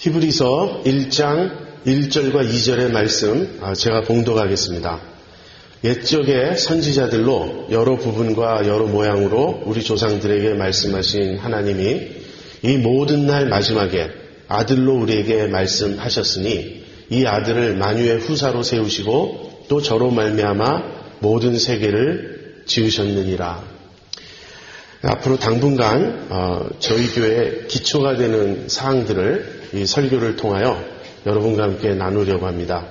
히브리서 1장 1절과 2절의 말씀 제가 봉독하겠습니다. 옛적의 선지자들로 여러 부분과 여러 모양으로 우리 조상들에게 말씀하신 하나님이 이 모든 날 마지막에 아들로 우리에게 말씀하셨으니 이 아들을 만유의 후사로 세우시고 또 저로 말미암아 모든 세계를 지으셨느니라. 앞으로 당분간 저희 교회의 기초가 되는 사항들을 이 설교를 통하여 여러분과 함께 나누려고 합니다.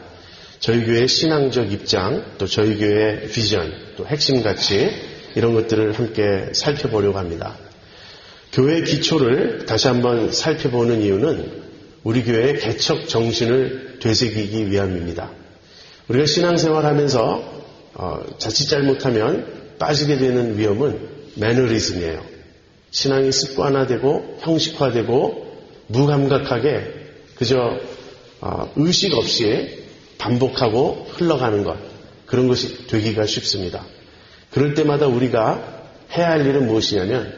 저희 교회의 신앙적 입장, 또 저희 교회의 비전, 또 핵심 가치 이런 것들을 함께 살펴보려고 합니다. 교회의 기초를 다시 한번 살펴보는 이유는 우리 교회의 개척 정신을 되새기기 위함입니다. 우리가 신앙생활하면서 자칫 잘못하면 빠지게 되는 위험은 매너리즘이에요. 신앙이 습관화되고 형식화되고 무감각하게 그저 의식 없이 반복하고 흘러가는 것, 그런 것이 되기가 쉽습니다. 그럴 때마다 우리가 해야 할 일은 무엇이냐면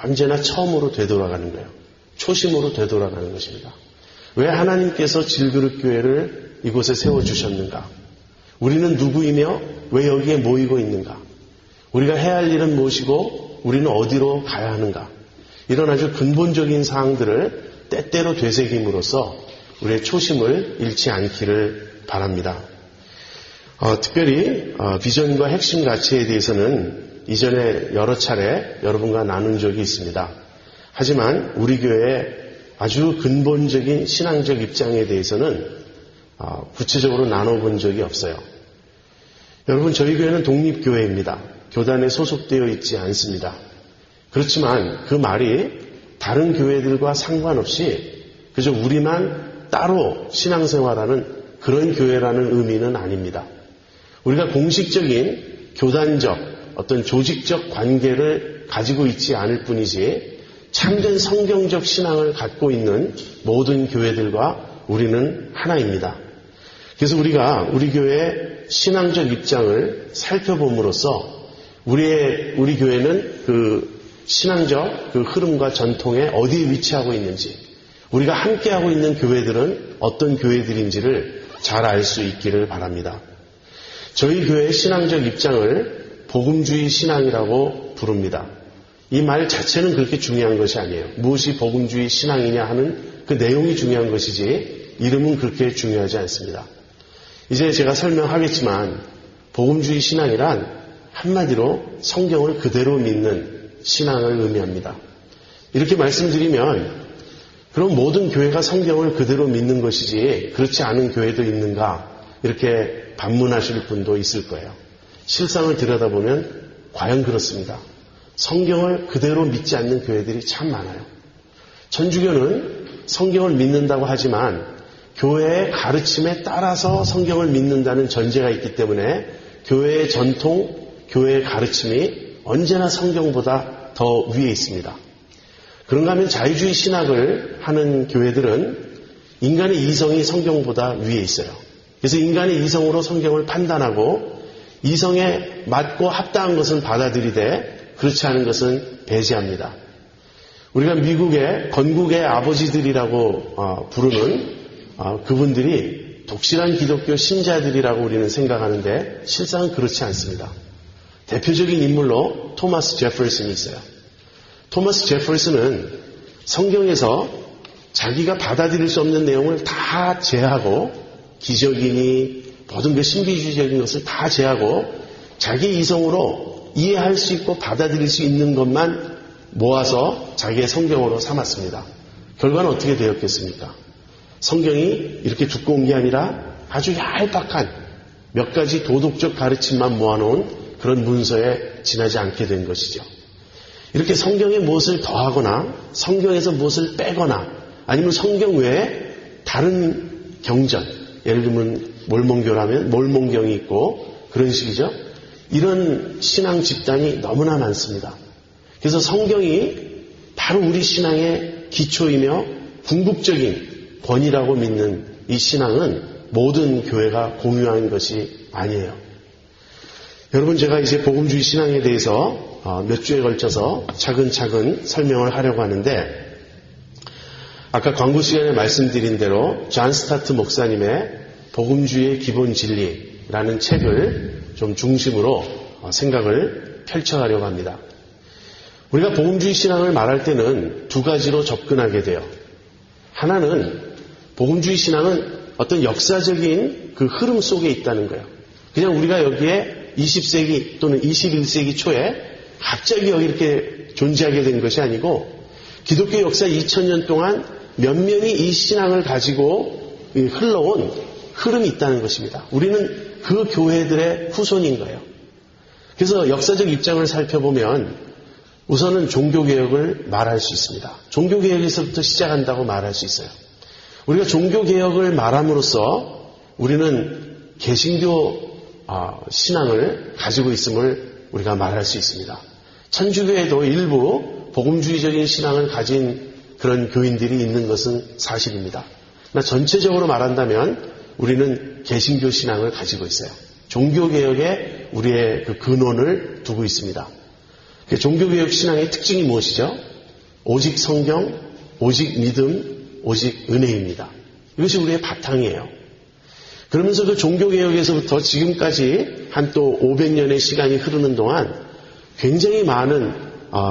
언제나 처음으로 되돌아가는 거예요. 초심으로 되돌아가는 것입니다. 왜 하나님께서 질그릇교회를 이곳에 세워주셨는가? 우리는 누구이며 왜 여기에 모이고 있는가? 우리가 해야 할 일은 무엇이고 우리는 어디로 가야 하는가? 이런 아주 근본적인 사항들을 때때로 되새김으로써 우리의 초심을 잃지 않기를 바랍니다. 특별히 비전과 핵심 가치에 대해서는 이전에 여러 차례 여러분과 나눈 적이 있습니다. 하지만 우리 교회의 아주 근본적인 신앙적 입장에 대해서는 구체적으로 나눠본 적이 없어요. 여러분, 저희 교회는 독립교회입니다. 교단에 소속되어 있지 않습니다. 그렇지만 그 말이 다른 교회들과 상관없이 그저 우리만 따로 신앙생활하는 그런 교회라는 의미는 아닙니다. 우리가 공식적인 교단적 어떤 조직적 관계를 가지고 있지 않을 뿐이지 참된 성경적 신앙을 갖고 있는 모든 교회들과 우리는 하나입니다. 그래서 우리가 우리 교회의 신앙적 입장을 살펴봄으로써 우리 교회는 그 신앙적 그 흐름과 전통에 어디에 위치하고 있는지, 우리가 함께하고 있는 교회들은 어떤 교회들인지를 잘 알 수 있기를 바랍니다. 저희 교회의 신앙적 입장을 복음주의 신앙이라고 부릅니다. 이 말 자체는 그렇게 중요한 것이 아니에요. 무엇이 복음주의 신앙이냐 하는 그 내용이 중요한 것이지 이름은 그렇게 중요하지 않습니다. 이제 제가 설명하겠지만 복음주의 신앙이란 한마디로 성경을 그대로 믿는 신앙을 의미합니다. 이렇게 말씀드리면 그럼 모든 교회가 성경을 그대로 믿는 것이지 그렇지 않은 교회도 있는가? 이렇게 반문하실 분도 있을 거예요. 실상을 들여다보면 과연 그렇습니다. 성경을 그대로 믿지 않는 교회들이 참 많아요. 천주교는 성경을 믿는다고 하지만 교회의 가르침에 따라서 성경을 믿는다는 전제가 있기 때문에 교회의 전통, 교회의 가르침이 언제나 성경보다 더 위에 있습니다. 그런가 하면 자유주의 신학을 하는 교회들은 인간의 이성이 성경보다 위에 있어요. 그래서 인간의 이성으로 성경을 판단하고 이성에 맞고 합당한 것은 받아들이되 그렇지 않은 것은 배제합니다. 우리가 미국의 건국의 아버지들이라고 부르는 그분들이 독실한 기독교 신자들이라고 우리는 생각하는데 실상은 그렇지 않습니다. 대표적인 인물로 토마스 제퍼슨이 있어요. 토마스 제퍼슨은 성경에서 자기가 받아들일 수 없는 내용을 다 제하고 기적이니 모든 그 신비주의적인 것을 다 제하고 자기 이성으로 이해할 수 있고 받아들일 수 있는 것만 모아서 자기의 성경으로 삼았습니다. 결과는 어떻게 되었겠습니까? 성경이 이렇게 두꺼운 게 아니라 아주 얄팍한 몇 가지 도덕적 가르침만 모아놓은 그런 문서에 지나지 않게 된 것이죠. 이렇게 성경에 무엇을 더하거나 성경에서 무엇을 빼거나 아니면 성경 외에 다른 경전, 예를 들면 몰몬교라면 몰몬경이 있고 그런 식이죠. 이런 신앙 집단이 너무나 많습니다. 그래서 성경이 바로 우리 신앙의 기초이며 궁극적인 권위라고 믿는 이 신앙은 모든 교회가 공유한 것이 아니에요. 여러분, 제가 이제 복음주의 신앙에 대해서 몇 주에 걸쳐서 차근차근 설명을 하려고 하는데 아까 광고 시간에 말씀드린 대로 존 스타트 목사님의 복음주의의 기본 진리라는 책을 좀 중심으로 생각을 펼쳐가려고 합니다. 우리가 복음주의 신앙을 말할 때는 두 가지로 접근하게 돼요. 하나는 복음주의 신앙은 어떤 역사적인 그 흐름 속에 있다는 거예요. 그냥 우리가 여기에 20세기 또는 21세기 초에 갑자기 여기 이렇게 존재하게 된 것이 아니고 기독교 역사 2000년 동안 면면이 이 신앙을 가지고 흘러온 흐름이 있다는 것입니다. 우리는 그 교회들의 후손인 거예요. 그래서 역사적 입장을 살펴보면 우선은 종교개혁을 말할 수 있습니다. 종교개혁에서부터 시작한다고 말할 수 있어요. 우리가 종교개혁을 말함으로써 우리는 개신교 신앙을 가지고 있음을 우리가 말할 수 있습니다. 천주교에도 일부 복음주의적인 신앙을 가진 그런 교인들이 있는 것은 사실입니다. 그러나 전체적으로 말한다면 우리는 개신교 신앙을 가지고 있어요. 종교개혁에 우리의 그 근원을 두고 있습니다. 종교개혁 신앙의 특징이 무엇이죠? 오직 성경, 오직 믿음, 오직 은혜입니다. 이것이 우리의 바탕이에요. 그러면서 그 종교개혁에서부터 지금까지 한 또 500년의 시간이 흐르는 동안 굉장히 많은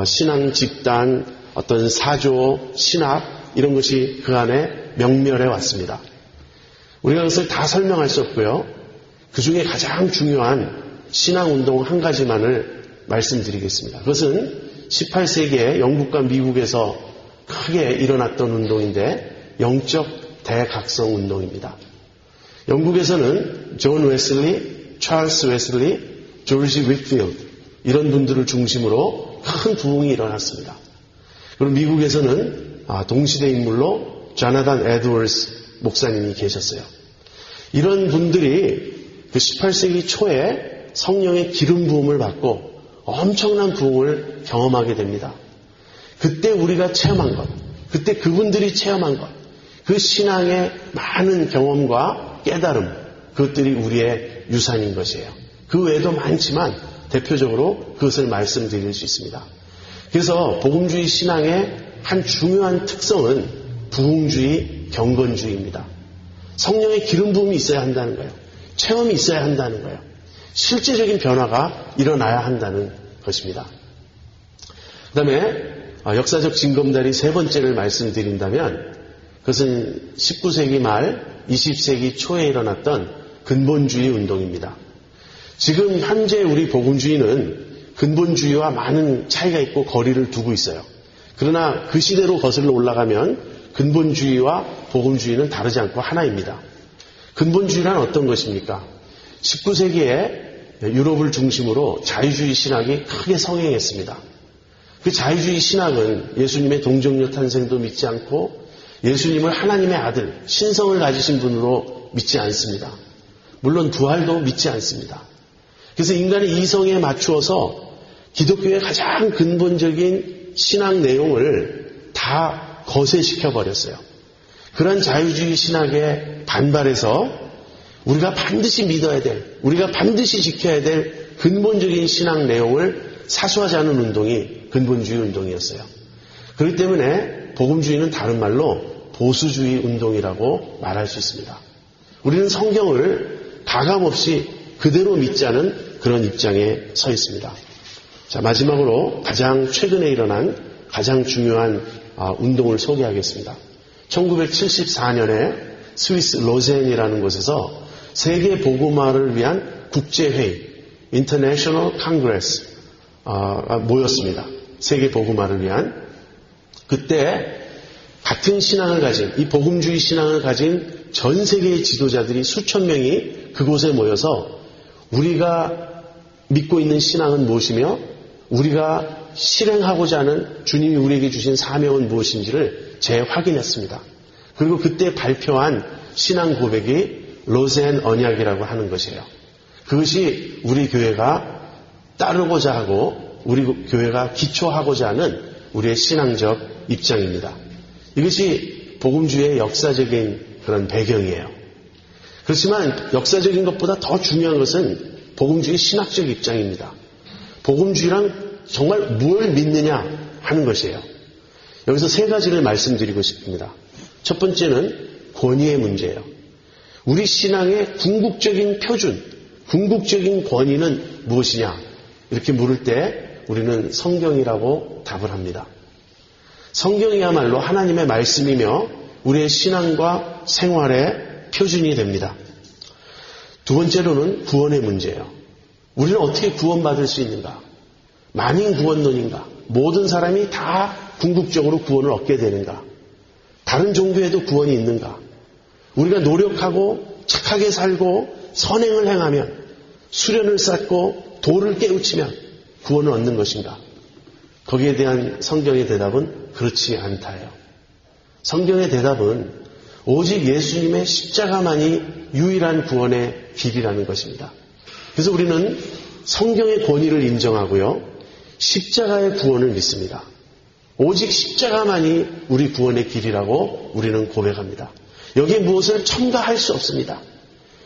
신앙 집단, 어떤 사조, 신학 이런 것이 그 안에 명멸해 왔습니다. 우리가 그것을 다 설명할 수 없고요. 그 중에 가장 중요한 신앙운동 한 가지만을 말씀드리겠습니다. 그것은 18세기에 영국과 미국에서 크게 일어났던 운동인데 영적 대각성 운동입니다. 영국에서는 존 웨슬리, 찰스 웨슬리, 조지 윗필드 이런 분들을 중심으로 큰 부흥이 일어났습니다. 그리고 미국에서는 동시대 인물로 조나단 에드워즈 목사님이 계셨어요. 이런 분들이 그 18세기 초에 성령의 기름 부음을 받고 엄청난 부흥을 경험하게 됩니다. 그때 우리가 체험한 것, 그때 그분들이 체험한 것, 그 신앙의 많은 경험과 깨달음, 그것들이 우리의 유산인 것이에요. 그 외에도 많지만 대표적으로 그것을 말씀드릴 수 있습니다. 그래서 복음주의 신앙의 한 중요한 특성은 부흥주의, 경건주의입니다. 성령의 기름 부음이 있어야 한다는 거예요. 체험이 있어야 한다는 거예요. 실제적인 변화가 일어나야 한다는 것입니다. 그 다음에 역사적 징검다리 세 번째를 말씀드린다면 그것은 19세기 말 20세기 초에 일어났던 근본주의 운동입니다. 지금 현재 우리 복음주의는 근본주의와 많은 차이가 있고 거리를 두고 있어요. 그러나 그 시대로 거슬러 올라가면 근본주의와 복음주의는 다르지 않고 하나입니다. 근본주의란 어떤 것입니까? 19세기에 유럽을 중심으로 자유주의 신학이 크게 성행했습니다. 그 자유주의 신학은 예수님의 동정녀 탄생도 믿지 않고 예수님을 하나님의 아들, 신성을 가지신 분으로 믿지 않습니다. 물론 부활도 믿지 않습니다. 그래서 인간의 이성에 맞추어서 기독교의 가장 근본적인 신앙 내용을 다 거세시켜 버렸어요. 그런 자유주의 신학에 반발해서 우리가 반드시 믿어야 될, 우리가 반드시 지켜야 될 근본적인 신앙 내용을 사수하자는 운동이 근본주의 운동이었어요. 그렇기 때문에 복음주의는 다른 말로 보수주의 운동이라고 말할 수 있습니다. 우리는 성경을 가감없이 그대로 믿자는 그런 입장에 서 있습니다. 자, 마지막으로 가장 최근에 일어난 가장 중요한 운동을 소개하겠습니다. 1974년에 스위스 로젠이라는 곳에서 세계 복음화를 위한 국제회의 International Congress 모였습니다. 세계 복음화를 위한. 그때 같은 신앙을 가진, 이 복음주의 신앙을 가진 전 세계의 지도자들이 수천 명이 그곳에 모여서 우리가 믿고 있는 신앙은 무엇이며 우리가 실행하고자 하는 주님이 우리에게 주신 사명은 무엇인지를 재확인했습니다. 그리고 그때 발표한 신앙 고백이 로젠 언약이라고 하는 것이에요. 그것이 우리 교회가 따르고자 하고 우리 교회가 기초하고자 하는 우리의 신앙적 입장입니다. 이것이 복음주의의 역사적인 그런 배경이에요. 그렇지만 역사적인 것보다 더 중요한 것은 복음주의 신학적 입장입니다. 복음주의란 정말 뭘 믿느냐 하는 것이에요. 여기서 세 가지를 말씀드리고 싶습니다. 첫 번째는 권위의 문제예요. 우리 신앙의 궁극적인 표준, 궁극적인 권위는 무엇이냐? 이렇게 물을 때 우리는 성경이라고 답을 합니다. 성경이야말로 하나님의 말씀이며 우리의 신앙과 생활의 표준이 됩니다. 두 번째로는 구원의 문제예요. 우리는 어떻게 구원받을 수 있는가? 만인 구원론인가? 모든 사람이 다 궁극적으로 구원을 얻게 되는가? 다른 종교에도 구원이 있는가? 우리가 노력하고 착하게 살고 선행을 행하면 수련을 쌓고 도를 깨우치면 구원을 얻는 것인가? 거기에 대한 성경의 대답은 그렇지 않다예요. 성경의 대답은 오직 예수님의 십자가만이 유일한 구원의 길이라는 것입니다. 그래서 우리는 성경의 권위를 인정하고요. 십자가의 구원을 믿습니다. 오직 십자가만이 우리 구원의 길이라고 우리는 고백합니다. 여기에 무엇을 첨가할 수 없습니다.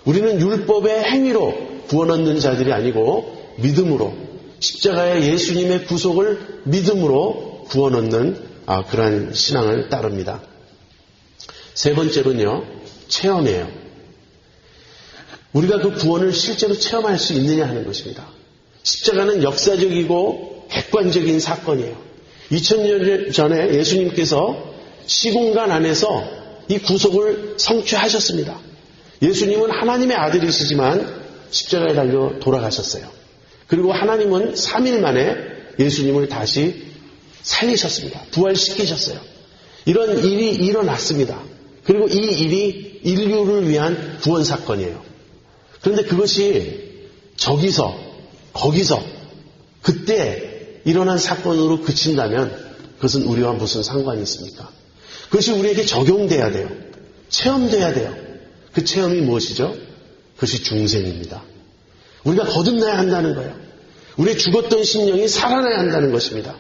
우리는 율법의 행위로 구원 얻는 자들이 아니고 믿음으로 십자가의 예수님의 구속을 믿음으로 구원 얻는 그러한 신앙을 따릅니다. 세 번째로는요. 체험이에요. 우리가 그 구원을 실제로 체험할 수 있느냐 하는 것입니다. 십자가는 역사적이고 객관적인 사건이에요. 2000년 전에 예수님께서 시공간 안에서 이 구속을 성취하셨습니다. 예수님은 하나님의 아들이시지만 십자가에 달려 돌아가셨어요. 그리고 하나님은 3일 만에 예수님을 다시 살리셨습니다. 부활시키셨어요. 이런 일이 일어났습니다. 그리고 이 일이 인류를 위한 구원 사건이에요. 그런데 그것이 저기서 거기서 그때 일어난 사건으로 그친다면 그것은 우리와 무슨 상관이 있습니까? 그것이 우리에게 적용돼야 돼요. 체험돼야 돼요. 그 체험이 무엇이죠? 그것이 중생입니다. 우리가 거듭나야 한다는 거예요. 우리의 죽었던 심령이 살아나야 한다는 것입니다.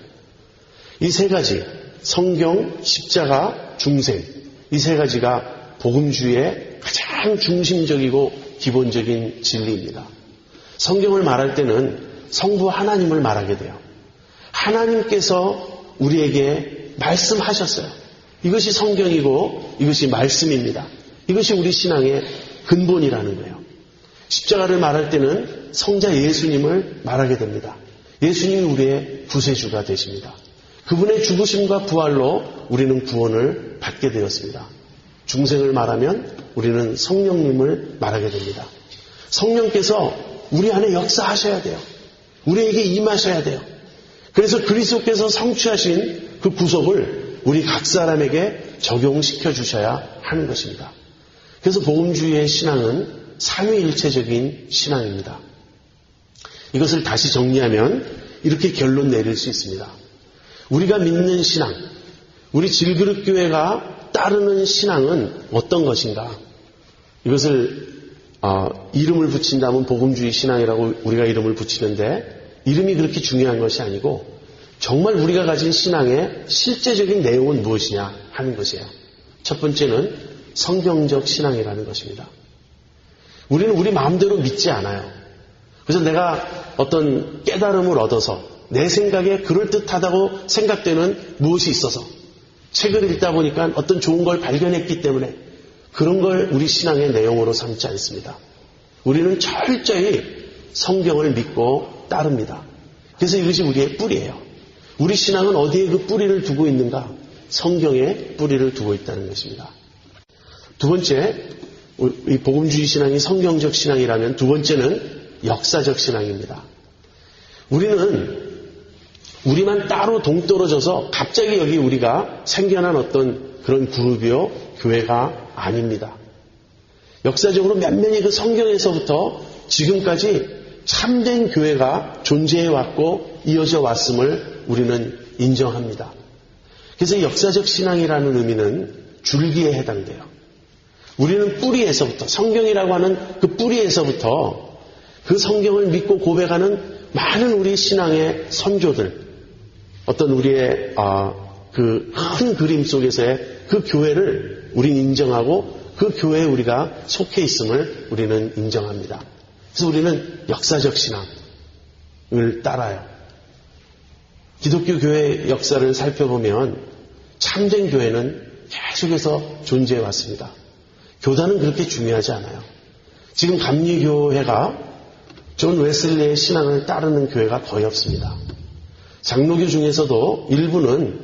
이 세 가지, 성경, 십자가, 중생, 이 세 가지가 복음주의의 가장 중심적이고 기본적인 진리입니다. 성경을 말할 때는 성부 하나님을 말하게 돼요. 하나님께서 우리에게 말씀하셨어요. 이것이 성경이고 이것이 말씀입니다. 이것이 우리 신앙의 근본이라는 거예요. 십자가를 말할 때는 성자 예수님을 말하게 됩니다. 예수님이 우리의 구세주가 되십니다. 그분의 죽으심과 부활로 우리는 구원을 받게 되었습니다. 중생을 말하면 우리는 성령님을 말하게 됩니다. 성령께서 우리 안에 역사하셔야 돼요. 우리에게 임하셔야 돼요. 그래서 그리스도께서 성취하신 그 구속을 우리 각 사람에게 적용시켜 주셔야 하는 것입니다. 그래서 복음주의의 신앙은 삼위일체적인 신앙입니다. 이것을 다시 정리하면 이렇게 결론 내릴 수 있습니다. 우리가 믿는 신앙, 우리 질그릇교회가 따르는 신앙은 어떤 것인가? 이것을 이름을 붙인다면 복음주의 신앙이라고 우리가 이름을 붙이는데 이름이 그렇게 중요한 것이 아니고 정말 우리가 가진 신앙의 실제적인 내용은 무엇이냐 하는 것이에요. 첫 번째는 성경적 신앙이라는 것입니다. 우리는 우리 마음대로 믿지 않아요. 그래서 내가 어떤 깨달음을 얻어서 내 생각에 그럴듯하다고 생각되는 무엇이 있어서 책을 읽다 보니까 어떤 좋은 걸 발견했기 때문에 그런 걸 우리 신앙의 내용으로 삼지 않습니다. 우리는 철저히 성경을 믿고 따릅니다. 그래서 이것이 우리의 뿌리예요. 우리 신앙은 어디에 그 뿌리를 두고 있는가? 성경에 뿌리를 두고 있다는 것입니다. 두 번째, 이 복음주의 신앙이 성경적 신앙이라면 두 번째는 역사적 신앙입니다. 우리는 우리만 따로 동떨어져서 갑자기 여기 우리가 생겨난 어떤 그런 그룹이요, 교회가 아닙니다. 역사적으로 몇몇이 그 성경에서부터 지금까지 참된 교회가 존재해 왔고 이어져 왔음을 우리는 인정합니다. 그래서 역사적 신앙이라는 의미는 줄기에 해당돼요. 우리는 뿌리에서부터, 성경이라고 하는 그 뿌리에서부터 그 성경을 믿고 고백하는 많은 우리 신앙의 선조들, 어떤 우리의 그 큰 그림 속에서의 그 교회를 우리는 인정하고 그 교회에 우리가 속해 있음을 우리는 인정합니다. 그래서 우리는 역사적 신앙을 따라요. 기독교 교회의 역사를 살펴보면 참된 교회는 계속해서 존재해 왔습니다. 교단은 그렇게 중요하지 않아요. 지금 감리교회가 존 웨슬리의 신앙을 따르는 교회가 거의 없습니다. 장로교 중에서도 일부는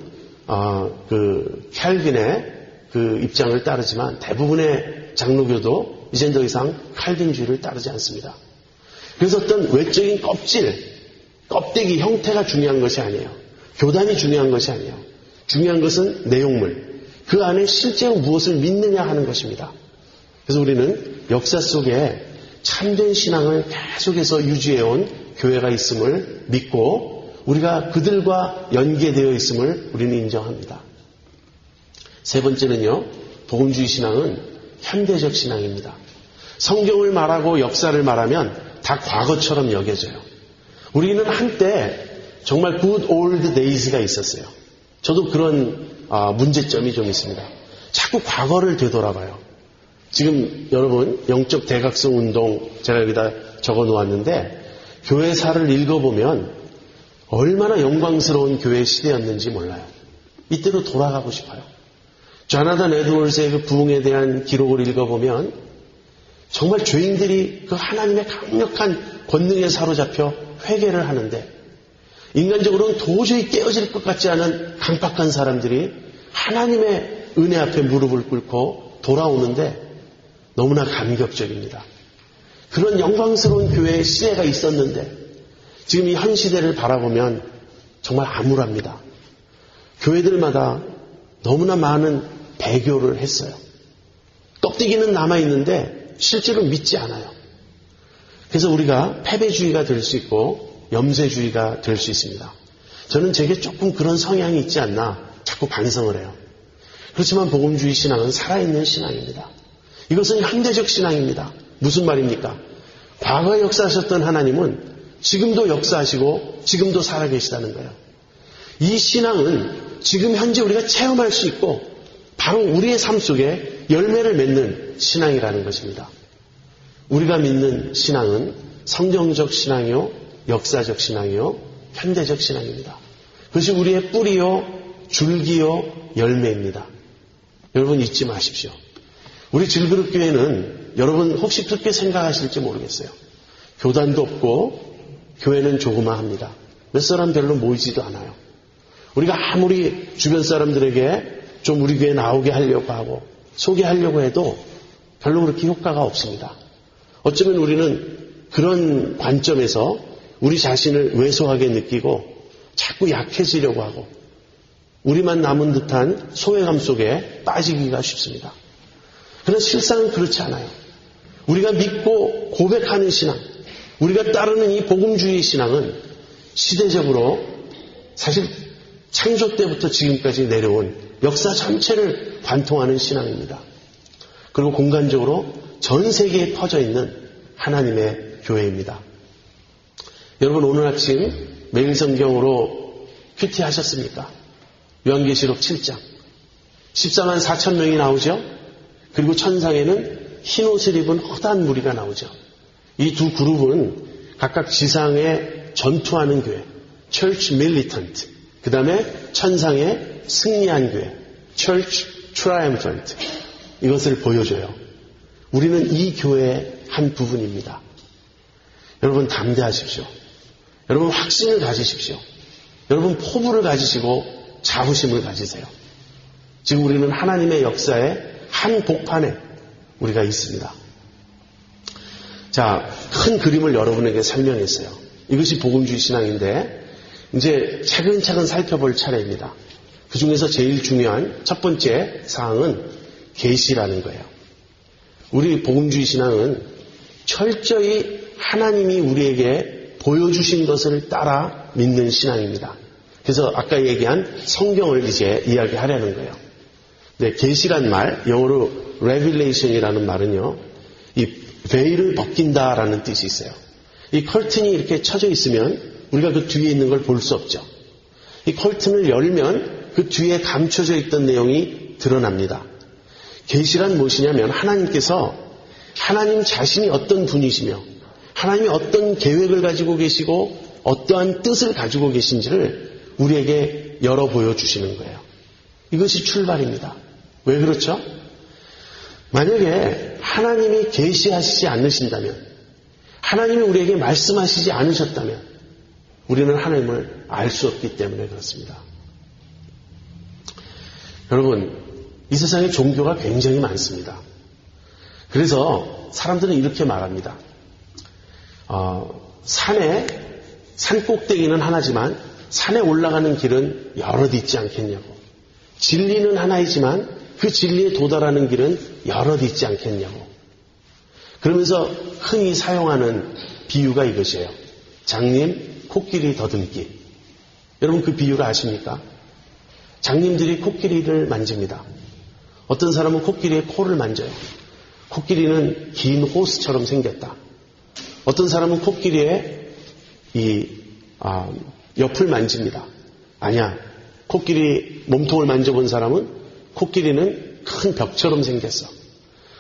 캘빈의 그 입장을 따르지만 대부분의 장로교도 이젠 더 이상 칼빈주의를 따르지 않습니다. 그래서 어떤 외적인 껍데기 형태가 중요한 것이 아니에요. 교단이 중요한 것이 아니에요. 중요한 것은 내용물, 그 안에 실제로 무엇을 믿느냐 하는 것입니다. 그래서 우리는 역사 속에 참된 신앙을 계속해서 유지해온 교회가 있음을 믿고 우리가 그들과 연계되어 있음을 우리는 인정합니다. 세 번째는요, 복음주의 신앙은 현대적 신앙입니다. 성경을 말하고 역사를 말하면 다 과거처럼 여겨져요. 우리는 한때 정말 good old days가 있었어요. 저도 그런 문제점이 좀 있습니다. 자꾸 과거를 되돌아봐요. 지금 여러분 영적 대각성 운동 제가 여기다 적어 놓았는데 교회사를 읽어보면 얼마나 영광스러운 교회 시대였는지 몰라요. 이때로 돌아가고 싶어요. 조나단 에드워즈의 그 부흥에 대한 기록을 읽어보면 정말 죄인들이 그 하나님의 강력한 권능에 사로잡혀 회개를 하는데 인간적으로는 도저히 깨어질 것 같지 않은 강팍한 사람들이 하나님의 은혜 앞에 무릎을 꿇고 돌아오는데 너무나 감격적입니다. 그런 영광스러운 교회의 시대가 있었는데 지금 이 현 시대를 바라보면 정말 암울합니다. 교회들마다 너무나 많은 배교를 했어요. 껍데기는 남아있는데 실제로 믿지 않아요. 그래서 우리가 패배주의가 될 수 있고 염세주의가 될 수 있습니다. 저는 제게 조금 그런 성향이 있지 않나 자꾸 반성을 해요. 그렇지만 복음주의 신앙은 살아있는 신앙입니다. 이것은 현대적 신앙입니다. 무슨 말입니까? 과거에 역사하셨던 하나님은 지금도 역사하시고 지금도 살아계시다는 거예요. 이 신앙은 지금 현재 우리가 체험할 수 있고 바로 우리의 삶 속에 열매를 맺는 신앙이라는 것입니다. 우리가 믿는 신앙은 성경적 신앙이요, 역사적 신앙이요, 현대적 신앙입니다. 그것이 우리의 뿌리요, 줄기요, 열매입니다. 여러분 잊지 마십시오. 우리 질그릇교회는 여러분 혹시 그렇게 생각하실지 모르겠어요. 교단도 없고 교회는 조그마합니다. 몇 사람 별로 모이지도 않아요. 우리가 아무리 주변 사람들에게 좀 우리 교회 나오게 하려고 하고 소개하려고 해도 별로 그렇게 효과가 없습니다. 어쩌면 우리는 그런 관점에서 우리 자신을 왜소하게 느끼고 자꾸 약해지려고 하고 우리만 남은 듯한 소외감 속에 빠지기가 쉽습니다. 그러나 실상은 그렇지 않아요. 우리가 믿고 고백하는 신앙, 우리가 따르는 이 복음주의 신앙은 시대적으로 사실 창조 때부터 지금까지 내려온 역사 전체를 관통하는 신앙입니다. 그리고 공간적으로 전 세계에 퍼져 있는 하나님의 교회입니다. 여러분 오늘 아침 매일 성경으로 큐티 하셨습니까? 요한계시록 7장 14만 4천 명이 나오죠. 그리고 천상에는 흰 옷을 입은 허다한 무리가 나오죠. 이 두 그룹은 각각 지상에 전투하는 교회 Church Militant, 그 다음에 천상에 승리한 교회 Church Triumphant, 이것을 보여줘요. 우리는 이 교회의 한 부분입니다. 여러분 담대하십시오. 여러분 확신을 가지십시오. 여러분 포부를 가지시고 자부심을 가지세요. 지금 우리는 하나님의 역사의 한 복판에 우리가 있습니다. 자, 큰 그림을 여러분에게 설명했어요. 이것이 복음주의 신앙인데 이제 차근차근 살펴볼 차례입니다. 그 중에서 제일 중요한 첫 번째 사항은 계시라는 거예요. 우리 복음주의 신앙은 철저히 하나님이 우리에게 보여주신 것을 따라 믿는 신앙입니다. 그래서 아까 얘기한 성경을 이제 이야기하려는 거예요. 네, 계시란 말, 영어로 revelation이라는 말은요, 이 베일을 벗긴다라는 뜻이 있어요. 이 커튼이 이렇게 쳐져 있으면 우리가 그 뒤에 있는 걸 볼 수 없죠. 이 커튼을 열면 그 뒤에 감춰져 있던 내용이 드러납니다. 계시란 무엇이냐면 하나님께서 하나님 자신이 어떤 분이시며 하나님이 어떤 계획을 가지고 계시고 어떠한 뜻을 가지고 계신지를 우리에게 열어 보여주시는 거예요. 이것이 출발입니다. 왜 그렇죠? 만약에 하나님이 계시하시지 않으신다면, 하나님이 우리에게 말씀하시지 않으셨다면 우리는 하나님을 알 수 없기 때문에 그렇습니다. 여러분, 이 세상에 종교가 굉장히 많습니다. 그래서 사람들은 이렇게 말합니다. 산 꼭대기는 하나지만 산에 올라가는 길은 여럿 있지 않겠냐고. 진리는 하나이지만 그 진리에 도달하는 길은 여럿 있지 않겠냐고. 그러면서 흔히 사용하는 비유가 이것이에요. 장님, 코끼리 더듬기. 여러분 그 비유를 아십니까? 장님들이 코끼리를 만집니다. 어떤 사람은 코끼리의 코를 만져요. 코끼리는 긴 호스처럼 생겼다. 어떤 사람은 코끼리의 옆을 만집니다. 아니야. 코끼리 몸통을 만져본 사람은 코끼리는 큰 벽처럼 생겼어.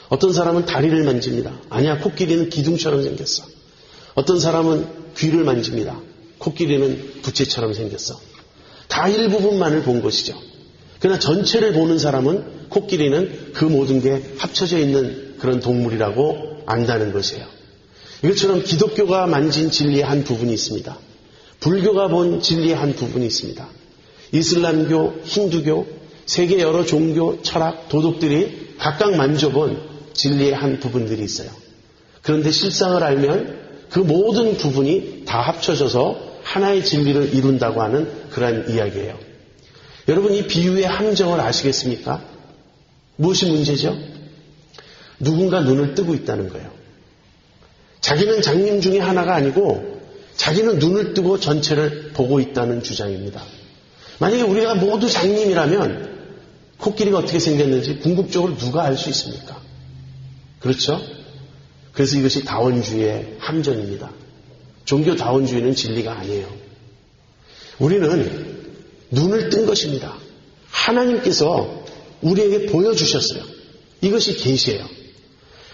어떤 사람은 다리를 만집니다. 아니야. 코끼리는 기둥처럼 생겼어. 어떤 사람은 귀를 만집니다. 코끼리는 부채처럼 생겼어. 다 일부분만을 본 것이죠. 그러나 전체를 보는 사람은 코끼리는 그 모든 게 합쳐져 있는 그런 동물이라고 안다는 것이에요. 이것처럼 기독교가 만진 진리의 한 부분이 있습니다. 불교가 본 진리의 한 부분이 있습니다. 이슬람교, 힌두교, 세계 여러 종교, 철학, 도덕들이 각각 만져본 진리의 한 부분들이 있어요. 그런데 실상을 알면 그 모든 부분이 다 합쳐져서 하나의 진리를 이룬다고 하는 그러한 이야기예요. 여러분 이 비유의 함정을 아시겠습니까? 무엇이 문제죠? 누군가 눈을 뜨고 있다는 거예요. 자기는 장님 중에 하나가 아니고 자기는 눈을 뜨고 전체를 보고 있다는 주장입니다. 만약에 우리가 모두 장님이라면 코끼리가 어떻게 생겼는지 궁극적으로 누가 알 수 있습니까? 그렇죠? 그래서 이것이 다원주의의 함정입니다. 종교 다원주의는 진리가 아니에요. 우리는 눈을 뜬 것입니다. 하나님께서 우리에게 보여주셨어요. 이것이 계시예요.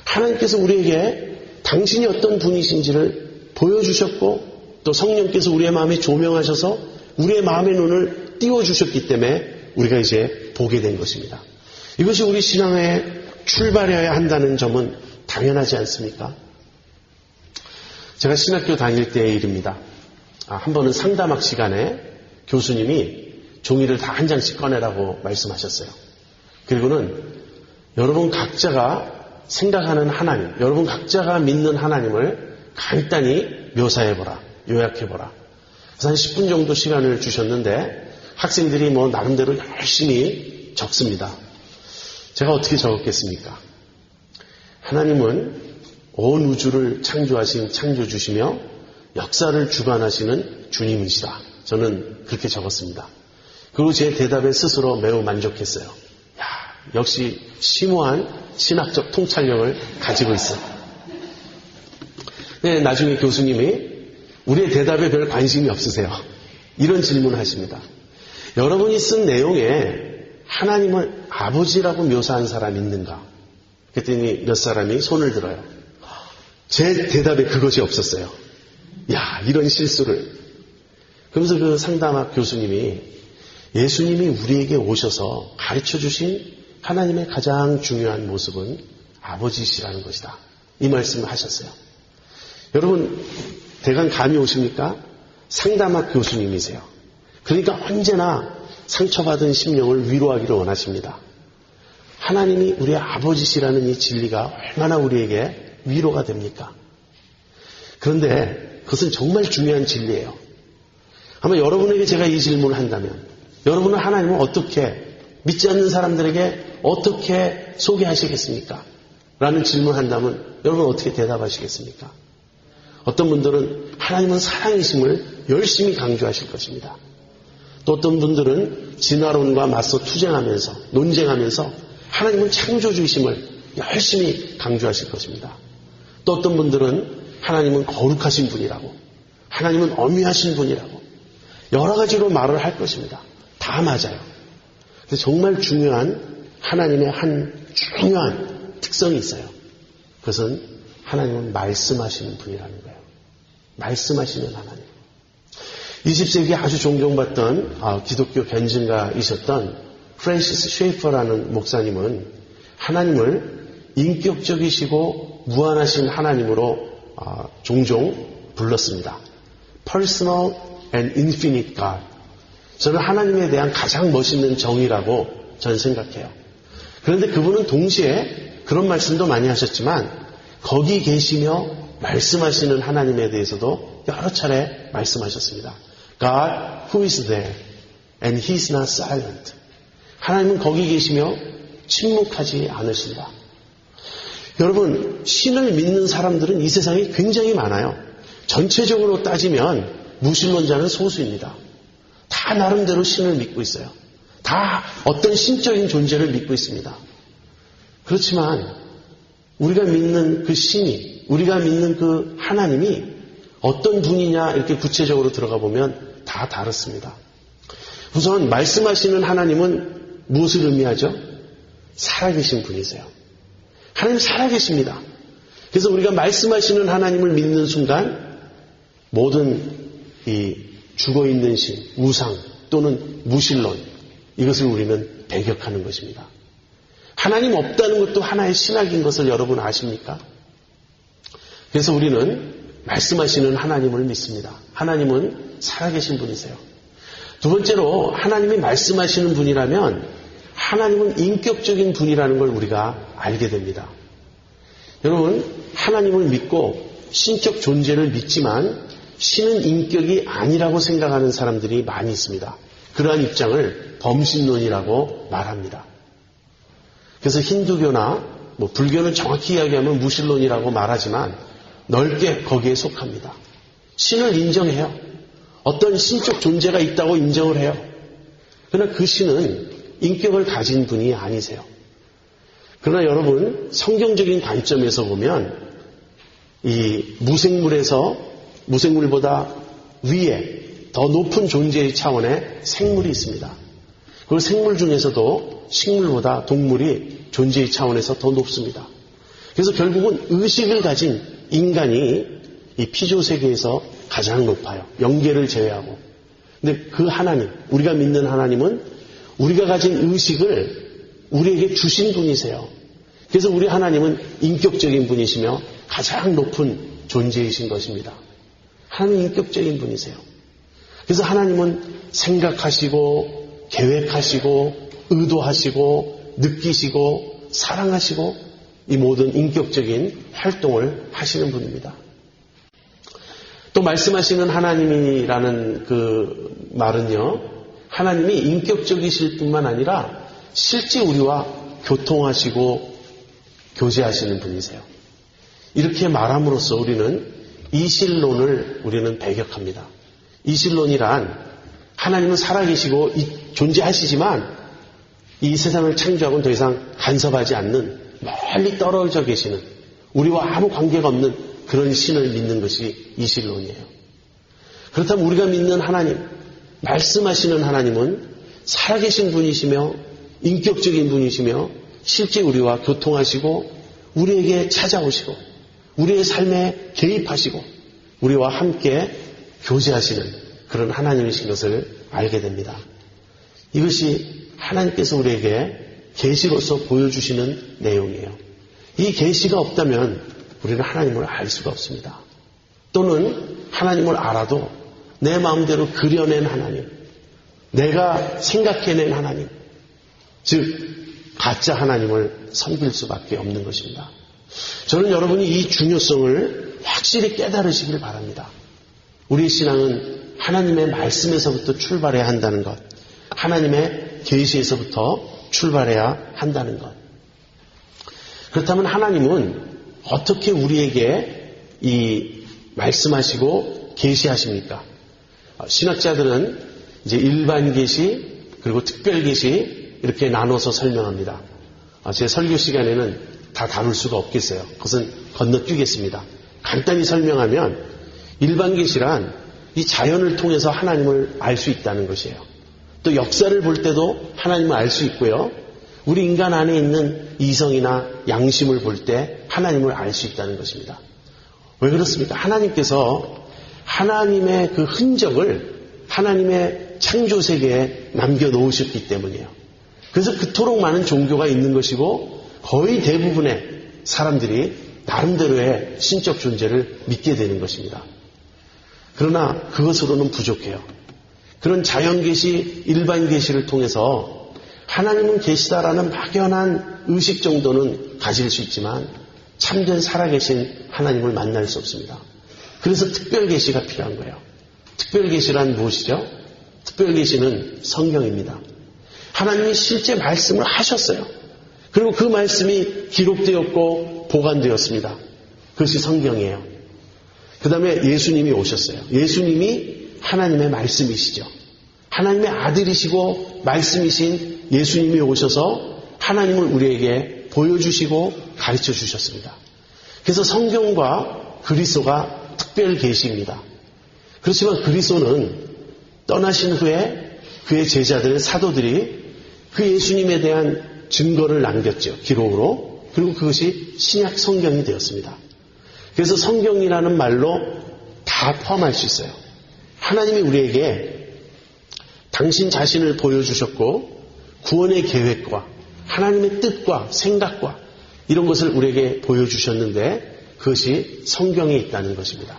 하나님께서 우리에게 당신이 어떤 분이신지를 보여주셨고 또 성령께서 우리의 마음에 조명하셔서 우리의 마음의 눈을 띄워주셨기 때문에 우리가 이제 보게 된 것입니다. 이것이 우리 신앙에 출발해야 한다는 점은 당연하지 않습니까? 제가 신학교 다닐 때의 일입니다. 한 번은 상담학 시간에 교수님이 종이를 다 한 장씩 꺼내라고 말씀하셨어요. 그리고는 여러분 각자가 생각하는 하나님, 여러분 각자가 믿는 하나님을 간단히 묘사해보라, 요약해보라. 그래서 한 10분 정도 시간을 주셨는데 학생들이 나름대로 열심히 적습니다. 제가 어떻게 적었겠습니까? 하나님은 온 우주를 창조하신 창조주시며 역사를 주관하시는 주님이시다. 저는 그렇게 적었습니다. 그리고 제 대답에 스스로 매우 만족했어요. 역시 심오한 신학적 통찰력을 가지고 있어. 네, 나중에 교수님이 우리의 대답에 별 관심이 없으세요. 이런 질문을 하십니다. 여러분이 쓴 내용에 하나님을 아버지라고 묘사한 사람이 있는가? 그랬더니 몇 사람이 손을 들어요. 제 대답에 그것이 없었어요. 이런 실수를. 그러면서 그 상담학 교수님이 예수님이 우리에게 오셔서 가르쳐 주신 하나님의 가장 중요한 모습은 아버지시라는 것이다. 이 말씀을 하셨어요. 여러분 대강 감이 오십니까? 상담학 교수님이세요. 그러니까 언제나 상처받은 심령을 위로하기를 원하십니다. 하나님이 우리의 아버지시라는 이 진리가 얼마나 우리에게 위로가 됩니까? 그런데 그것은 정말 중요한 진리예요. 아마 여러분에게 제가 이 질문을 한다면 여러분은 하나님을 어떻게 믿지 않는 사람들에게 어떻게 소개하시겠습니까? 라는 질문을 한다면 여러분 어떻게 대답하시겠습니까? 어떤 분들은 하나님은 사랑이심을 열심히 강조하실 것입니다. 또 어떤 분들은 진화론과 맞서 투쟁하면서 논쟁하면서 하나님은 창조주이심을 열심히 강조하실 것입니다. 또 어떤 분들은 하나님은 거룩하신 분이라고, 하나님은 엄위하신 분이라고 여러 가지로 말을 할 것입니다. 다 맞아요. 근데 정말 중요한 하나님의 한 중요한 특성이 있어요. 그것은 하나님은 말씀하시는 분이라는 거예요. 말씀하시는 하나님. 20세기에 아주 존경받던 기독교 변증가이셨던 프랜시스 쉐이퍼라는 목사님은 하나님을 인격적이시고 무한하신 하나님으로 종종 불렀습니다. Personal and Infinite God. 저는 하나님에 대한 가장 멋있는 정의라고 저는 생각해요. 그런데 그분은 동시에 그런 말씀도 많이 하셨지만 거기 계시며 말씀하시는 하나님에 대해서도 여러 차례 말씀하셨습니다. God who is there and he is not silent. 하나님은 거기 계시며 침묵하지 않으신다. 여러분, 신을 믿는 사람들은 이 세상에 굉장히 많아요. 전체적으로 따지면 무신론자는 소수입니다. 다 나름대로 신을 믿고 있어요. 다 어떤 신적인 존재를 믿고 있습니다. 그렇지만 우리가 믿는 그 신이, 우리가 믿는 그 하나님이 어떤 분이냐 이렇게 구체적으로 들어가 보면 다 다릅니다. 우선 말씀하시는 하나님은 무엇을 의미하죠? 살아계신 분이세요. 하나님 살아계십니다. 그래서 우리가 말씀하시는 하나님을 믿는 순간 모든 이 죽어있는 신, 우상 또는 무신론 이것을 우리는 배격하는 것입니다. 하나님 없다는 것도 하나의 신학인 것을 여러분 아십니까? 그래서 우리는 말씀하시는 하나님을 믿습니다. 하나님은 살아계신 분이세요. 두 번째로 하나님이 말씀하시는 분이라면 하나님은 인격적인 분이라는 걸 우리가 알게 됩니다. 여러분, 하나님을 믿고 신적 존재를 믿지만 신은 인격이 아니라고 생각하는 사람들이 많이 있습니다. 그러한 입장을 범신론이라고 말합니다. 그래서 힌두교나 불교는 정확히 이야기하면 무신론이라고 말하지만 넓게 거기에 속합니다. 신을 인정해요. 어떤 신적 존재가 있다고 인정을 해요. 그러나 그 신은 인격을 가진 분이 아니세요. 그러나 여러분, 성경적인 관점에서 보면 이 무생물보다 위에 더 높은 존재의 차원의 생물이 있습니다. 그 생물 중에서도 식물보다 동물이 존재의 차원에서 더 높습니다. 그래서 결국은 의식을 가진 인간이 이 피조세계에서 가장 높아요. 영계를 제외하고. 근데 그 하나님, 우리가 믿는 하나님은 우리가 가진 의식을 우리에게 주신 분이세요. 그래서 우리 하나님은 인격적인 분이시며 가장 높은 존재이신 것입니다. 하나님 인격적인 분이세요. 그래서 하나님은 생각하시고 계획하시고 의도하시고 느끼시고 사랑하시고 이 모든 인격적인 활동을 하시는 분입니다. 또 말씀하시는 하나님이라는 그 말은요, 하나님이 인격적이실 뿐만 아니라 실제 우리와 교통하시고 교제하시는 분이세요. 이렇게 말함으로써 우리는 이신론을 우리는 배격합니다. 이신론이란 하나님은 살아계시고 존재하시지만 이 세상을 창조하고는 더 이상 간섭하지 않는 멀리 떨어져 계시는 우리와 아무 관계가 없는 그런 신을 믿는 것이 이신론이에요. 그렇다면 우리가 믿는 하나님, 말씀하시는 하나님은 살아계신 분이시며 인격적인 분이시며 실제 우리와 교통하시고 우리에게 찾아오시고 우리의 삶에 개입하시고 우리와 함께 교제하시는 그런 하나님이신 것을 알게 됩니다. 이것이 하나님께서 우리에게 계시로서 보여주시는 내용이에요. 이 계시가 없다면 우리는 하나님을 알 수가 없습니다. 또는 하나님을 알아도 내 마음대로 그려낸 하나님, 내가 생각해낸 하나님, 즉 가짜 하나님을 섬길 수밖에 없는 것입니다. 저는 여러분이 이 중요성을 확실히 깨달으시길 바랍니다. 우리의 신앙은 하나님의 말씀에서부터 출발해야 한다는 것, 하나님의 계시에서부터 출발해야 한다는 것. 그렇다면 하나님은 어떻게 우리에게 이 말씀하시고 계시하십니까? 신학자들은 이제 일반 계시 그리고 특별 계시 이렇게 나눠서 설명합니다. 제 설교 시간에는 다 다룰 수가 없겠어요. 그것은 건너뛰겠습니다. 간단히 설명하면 일반 계시란 이 자연을 통해서 하나님을 알 수 있다는 것이에요. 또 역사를 볼 때도 하나님을 알 수 있고요. 우리 인간 안에 있는 이성이나 양심을 볼 때 하나님을 알 수 있다는 것입니다. 왜 그렇습니까? 하나님께서 하나님의 그 흔적을 하나님의 창조세계에 남겨놓으셨기 때문이에요. 그래서 그토록 많은 종교가 있는 것이고 거의 대부분의 사람들이 나름대로의 신적 존재를 믿게 되는 것입니다. 그러나 그것으로는 부족해요. 그런 자연계시, 일반 계시를 통해서 하나님은 계시다라는 막연한 의식 정도는 가질 수 있지만 참된 살아계신 하나님을 만날 수 없습니다. 그래서 특별계시가 필요한 거예요. 특별계시란 무엇이죠? 특별계시는 성경입니다. 하나님이 실제 말씀을 하셨어요. 그리고 그 말씀이 기록되었고 보관되었습니다. 그것이 성경이에요. 그 다음에 예수님이 오셨어요. 예수님이 하나님의 말씀이시죠. 하나님의 아들이시고 말씀이신 예수님이 오셔서 하나님을 우리에게 보여주시고 가르쳐 주셨습니다. 그래서 성경과 그리스도가 특별 계시입니다. 그렇지만 그리스도는 떠나신 후에 그의 제자들 사도들이 그 예수님에 대한 증거를 남겼죠. 기록으로. 그리고 그것이 신약 성경이 되었습니다. 그래서 성경이라는 말로 다 포함할 수 있어요. 하나님이 우리에게 당신 자신을 보여주셨고 구원의 계획과 하나님의 뜻과 생각과 이런 것을 우리에게 보여주셨는데 그것이 성경에 있다는 것입니다.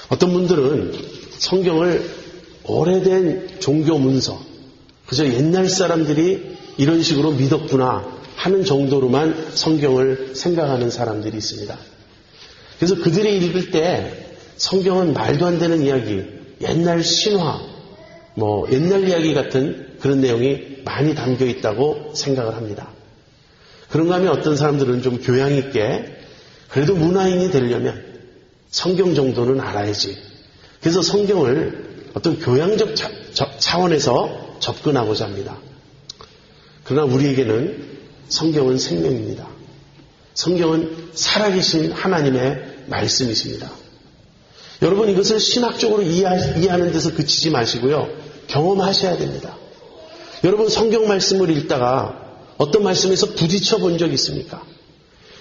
어떤 분들은 성경을 오래된 종교 문서, 그저 옛날 사람들이 이런 식으로 믿었구나 하는 정도로만 성경을 생각하는 사람들이 있습니다. 그래서 그들이 읽을 때 성경은 말도 안 되는 이야기, 옛날 신화, 옛날 이야기 같은 그런 내용이 많이 담겨 있다고 생각을 합니다. 그런가 하면 어떤 사람들은 좀 교양 있게 그래도 문화인이 되려면 성경 정도는 알아야지. 그래서 성경을 어떤 교양적 차원에서 접근하고자 합니다. 그러나 우리에게는 성경은 생명입니다. 성경은 살아계신 하나님의 말씀이십니다. 여러분 이것을 신학적으로 이해하는 데서 그치지 마시고요. 경험하셔야 됩니다. 여러분 성경 말씀을 읽다가 어떤 말씀에서 부딪혀 본 적이 있습니까?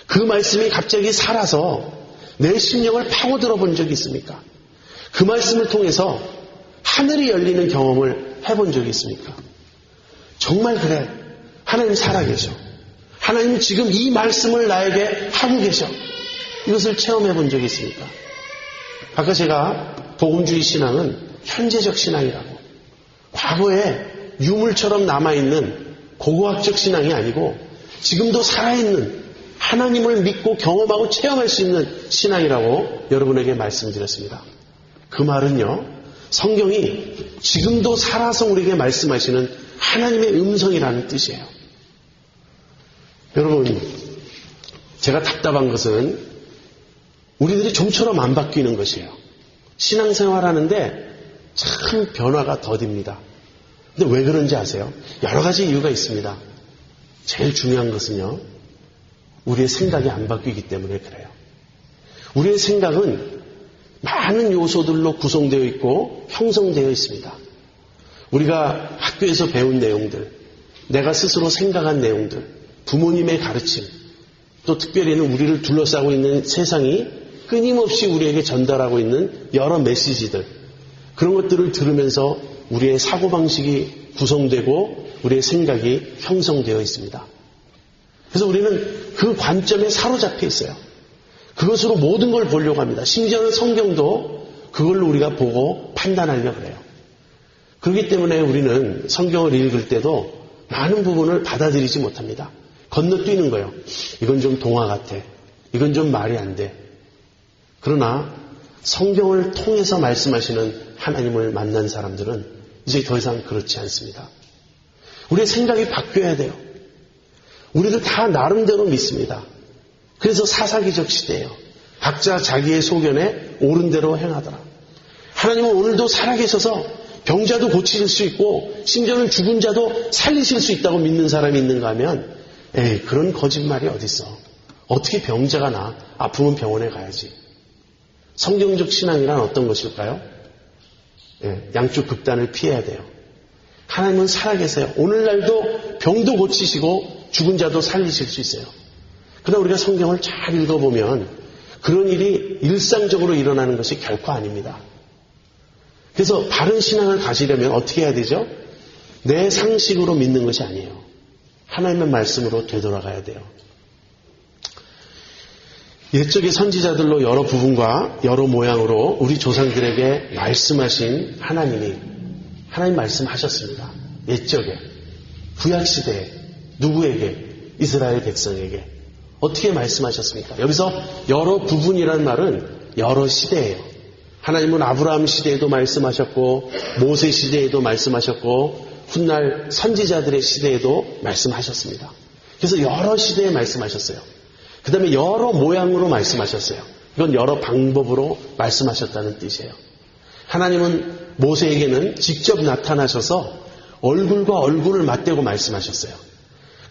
그 말씀이 갑자기 살아서 내 심령을 파고들어 본 적이 있습니까? 그 말씀을 통해서 하늘이 열리는 경험을 해본 적이 있습니까? 정말 그래. 하나님 살아계셔. 하나님 지금 이 말씀을 나에게 하고 계셔. 이것을 체험해 본 적이 있습니까? 아까 제가 복음주의 신앙은 현재적 신앙이라고, 과거에 유물처럼 남아있는 고고학적 신앙이 아니고 지금도 살아있는 하나님을 믿고 경험하고 체험할 수 있는 신앙이라고 여러분에게 말씀드렸습니다. 그 말은요, 성경이 지금도 살아서 우리에게 말씀하시는 하나님의 음성이라는 뜻이에요. 여러분, 제가 답답한 것은 우리들이 좀처럼 안 바뀌는 것이에요. 신앙생활하는데 참 변화가 더딥니다. 근데 왜 그런지 아세요? 여러 가지 이유가 있습니다. 제일 중요한 것은요, 우리의 생각이 안 바뀌기 때문에 그래요. 우리의 생각은 많은 요소들로 구성되어 있고 형성되어 있습니다. 우리가 학교에서 배운 내용들, 내가 스스로 생각한 내용들, 부모님의 가르침, 또 특별히는 우리를 둘러싸고 있는 세상이 끊임없이 우리에게 전달하고 있는 여러 메시지들, 그런 것들을 들으면서 우리의 사고방식이 구성되고 우리의 생각이 형성되어 있습니다. 그래서 우리는 그 관점에 사로잡혀 있어요. 그것으로 모든 걸 보려고 합니다. 심지어는 성경도 그걸로 우리가 보고 판단하려고 해요. 그렇기 때문에 우리는 성경을 읽을 때도 많은 부분을 받아들이지 못합니다. 건너뛰는 거예요. 이건 좀 동화 같아. 이건 좀 말이 안 돼. 그러나 성경을 통해서 말씀하시는 하나님을 만난 사람들은 이제 더 이상 그렇지 않습니다. 우리의 생각이 바뀌어야 돼요. 우리도 다 나름대로 믿습니다. 그래서 사사기적 시대예요. 각자 자기의 소견에 옳은 대로 행하더라. 하나님은 오늘도 살아계셔서 병자도 고치실 수 있고 심지어는 죽은 자도 살리실 수 있다고 믿는 사람이 있는가 하면 그런 거짓말이 어딨어. 어떻게 병자가 나? 아프면 병원에 가야지. 성경적 신앙이란 어떤 것일까요? 양쪽 극단을 피해야 돼요. 하나님은 살아계세요. 오늘날도 병도 고치시고 죽은 자도 살리실 수 있어요. 그러나 우리가 성경을 잘 읽어보면 그런 일이 일상적으로 일어나는 것이 결코 아닙니다. 그래서 바른 신앙을 가지려면 어떻게 해야 되죠? 내 상식으로 믿는 것이 아니에요. 하나님의 말씀으로 되돌아가야 돼요. 옛적의 선지자들로 여러 부분과 여러 모양으로 우리 조상들에게 말씀하신 하나님 말씀하셨습니다. 옛적에, 구약시대에, 누구에게? 이스라엘 백성에게. 어떻게 말씀하셨습니까? 여기서 여러 부분이라는 말은 여러 시대예요. 하나님은 아브라함 시대에도 말씀하셨고, 모세 시대에도 말씀하셨고, 훗날 선지자들의 시대에도 말씀하셨습니다. 그래서 여러 시대에 말씀하셨어요. 그 다음에 여러 모양으로 말씀하셨어요. 이건 여러 방법으로 말씀하셨다는 뜻이에요. 하나님은 모세에게는 직접 나타나셔서 얼굴과 얼굴을 맞대고 말씀하셨어요.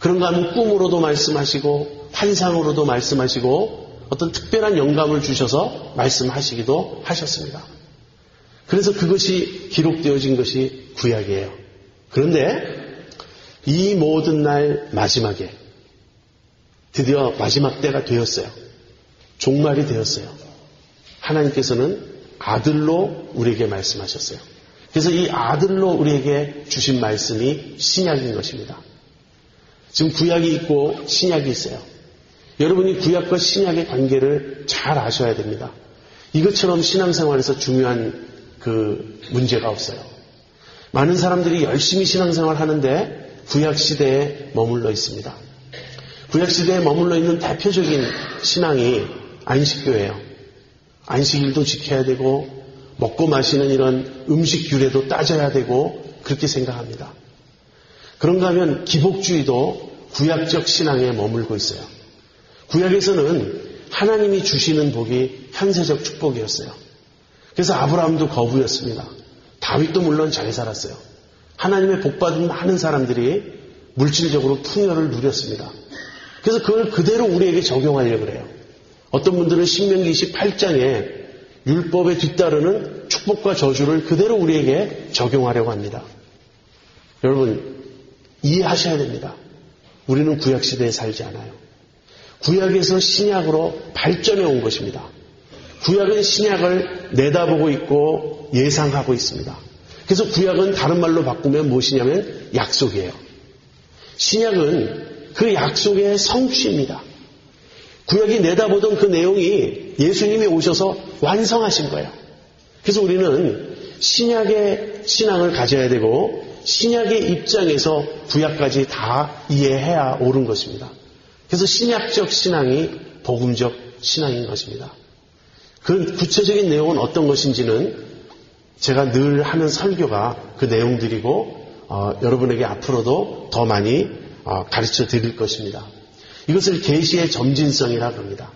그런가 하면 꿈으로도 말씀하시고 환상으로도 말씀하시고 어떤 특별한 영감을 주셔서 말씀하시기도 하셨습니다. 그래서 그것이 기록되어진 것이 구약이에요. 그런데 이 모든 날 마지막에 드디어 마지막 때가 되었어요. 종말이 되었어요. 하나님께서는 아들로 우리에게 말씀하셨어요. 그래서 이 아들로 우리에게 주신 말씀이 신약인 것입니다. 지금 구약이 있고 신약이 있어요. 여러분이 구약과 신약의 관계를 잘 아셔야 됩니다. 이것처럼 신앙생활에서 중요한 그 문제가 없어요. 많은 사람들이 열심히 신앙생활 하는데 구약 시대에 머물러 있습니다. 구약 시대에 머물러 있는 대표적인 신앙이 안식교예요. 안식일도 지켜야 되고 먹고 마시는 이런 음식 규례도 따져야 되고 그렇게 생각합니다. 그런가 하면 기복주의도 구약적 신앙에 머물고 있어요. 구약에서는 하나님이 주시는 복이 현세적 축복이었어요. 그래서 아브라함도 거부였습니다. 다윗도 물론 잘 살았어요. 하나님의 복받은 많은 사람들이 물질적으로 풍요를 누렸습니다. 그래서 그걸 그대로 우리에게 적용하려고 그래요. 어떤 분들은 신명기 28장에 율법에 뒤따르는 축복과 저주를 그대로 우리에게 적용하려고 합니다. 여러분 이해하셔야 됩니다. 우리는 구약시대에 살지 않아요. 구약에서 신약으로 발전해 온 것입니다. 구약은 신약을 내다보고 있고 예상하고 있습니다. 그래서 구약은 다른 말로 바꾸면 무엇이냐면 약속이에요. 신약은 그 약속의 성취입니다. 구약이 내다보던 그 내용이 예수님이 오셔서 완성하신 거예요. 그래서 우리는 신약의 신앙을 가져야 되고 신약의 입장에서 구약까지 다 이해해야 옳은 것입니다. 그래서 신약적 신앙이 복음적 신앙인 것입니다. 그 구체적인 내용은 어떤 것인지는 제가 늘 하는 설교가 그 내용들이고 여러분에게 앞으로도 더 많이 가르쳐 드릴 것입니다. 이것을 계시의 점진성이라고 합니다.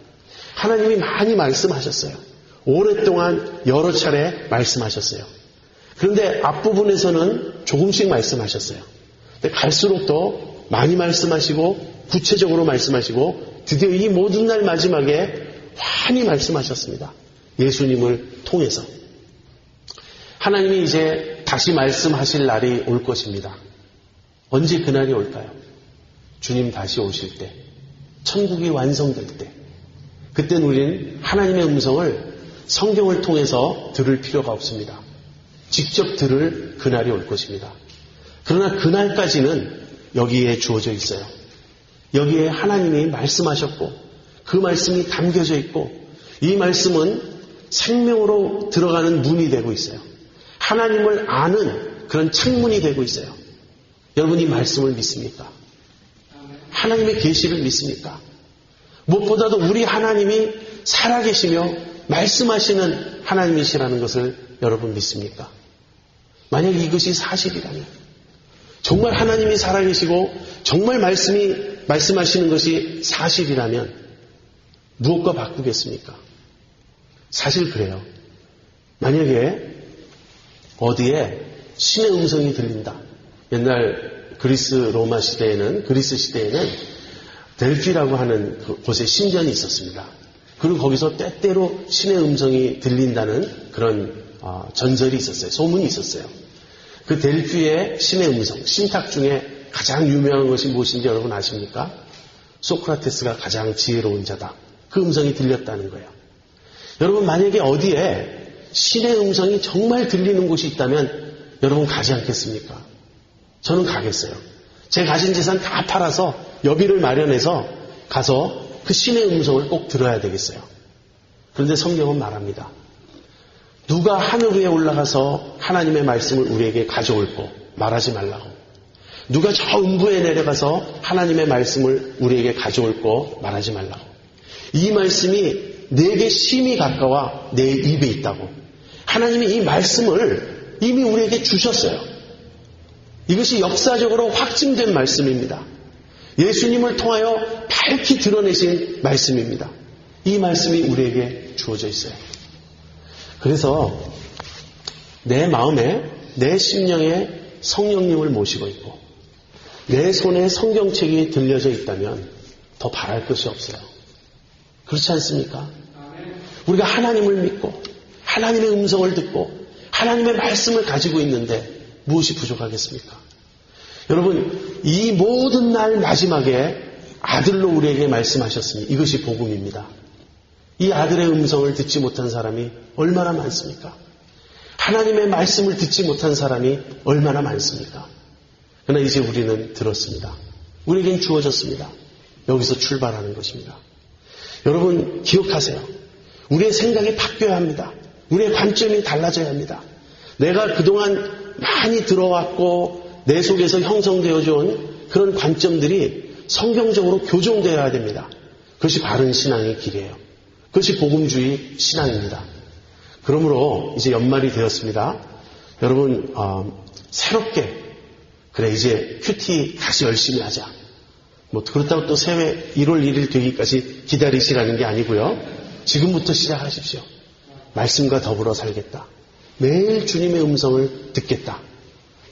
하나님이 많이 말씀하셨어요. 오랫동안 여러 차례 말씀하셨어요. 그런데 앞부분에서는 조금씩 말씀하셨어요. 근데 갈수록 더 많이 말씀하시고 구체적으로 말씀하시고 드디어 이 모든 날 마지막에 많이 말씀하셨습니다. 예수님을 통해서. 하나님이 이제 다시 말씀하실 날이 올 것입니다. 언제 그날이 올까요? 주님 다시 오실 때, 천국이 완성될 때, 그때는 우리는 하나님의 음성을 성경을 통해서 들을 필요가 없습니다. 직접 들을 그날이 올 것입니다. 그러나 그날까지는 여기에 주어져 있어요. 여기에 하나님이 말씀하셨고 그 말씀이 담겨져 있고 이 말씀은 생명으로 들어가는 문이 되고 있어요. 하나님을 아는 그런 창문이 되고 있어요. 여러분이 말씀을 믿습니까? 하나님의 계시를 믿습니까? 무엇보다도 우리 하나님이 살아계시며 말씀하시는 하나님이시라는 것을 여러분 믿습니까? 만약 이것이 사실이라면, 정말 하나님이 살아계시고 정말 말씀하시는 것이 사실이라면 무엇과 바꾸겠습니까? 사실 그래요. 만약에 어디에 신의 음성이 들린다. 옛날 그리스 시대에는 델피라고 하는 곳에 신전이 있었습니다. 그리고 거기서 때때로 신의 음성이 들린다는 그런 전설이 있었어요. 소문이 있었어요. 그 델피의 신의 음성, 신탁 중에 가장 유명한 것이 무엇인지 여러분 아십니까? 소크라테스가 가장 지혜로운 자다. 그 음성이 들렸다는 거예요. 여러분 만약에 어디에 신의 음성이 정말 들리는 곳이 있다면 여러분 가지 않겠습니까? 저는 가겠어요. 제 가진 재산 다 팔아서 여비를 마련해서 가서 그 신의 음성을 꼭 들어야 되겠어요. 그런데 성경은 말합니다. 누가 하늘 위에 올라가서 하나님의 말씀을 우리에게 가져올고 말하지 말라고. 누가 저 음부에 내려가서 하나님의 말씀을 우리에게 가져올고 말하지 말라고. 이 말씀이 내게 심히 가까워 내 입에 있다고. 하나님이 이 말씀을 이미 우리에게 주셨어요. 이것이 역사적으로 확증된 말씀입니다. 예수님을 통하여 밝히 드러내신 말씀입니다. 이 말씀이 우리에게 주어져 있어요. 그래서 내 마음에, 내 심령에 성령님을 모시고 있고 내 손에 성경책이 들려져 있다면 더 바랄 것이 없어요. 그렇지 않습니까? 우리가 하나님을 믿고 하나님의 음성을 듣고 하나님의 말씀을 가지고 있는데 무엇이 부족하겠습니까? 여러분, 이 모든 날 마지막에 아들로 우리에게 말씀하셨으니 이것이 복음입니다. 이 아들의 음성을 듣지 못한 사람이 얼마나 많습니까? 하나님의 말씀을 듣지 못한 사람이 얼마나 많습니까? 그러나 이제 우리는 들었습니다. 우리에겐 주어졌습니다. 여기서 출발하는 것입니다. 여러분 기억하세요. 우리의 생각이 바뀌어야 합니다. 우리의 관점이 달라져야 합니다. 내가 그동안 많이 들어왔고 내 속에서 형성되어져 온 그런 관점들이 성경적으로 교정되어야 됩니다. 그것이 바른 신앙의 길이에요. 그것이 복음주의 신앙입니다. 그러므로 이제 연말이 되었습니다. 여러분 새롭게 그래 이제 큐티 다시 열심히 하자. 뭐 그렇다고 또 새해 1월 1일 되기까지 기다리시라는 게 아니고요. 지금부터 시작하십시오. 말씀과 더불어 살겠다. 매일 주님의 음성을 듣겠다.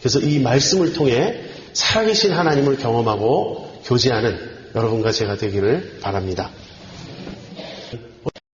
그래서 이 말씀을 통해 살아계신 하나님을 경험하고 교제하는 여러분과 제가 되기를 바랍니다.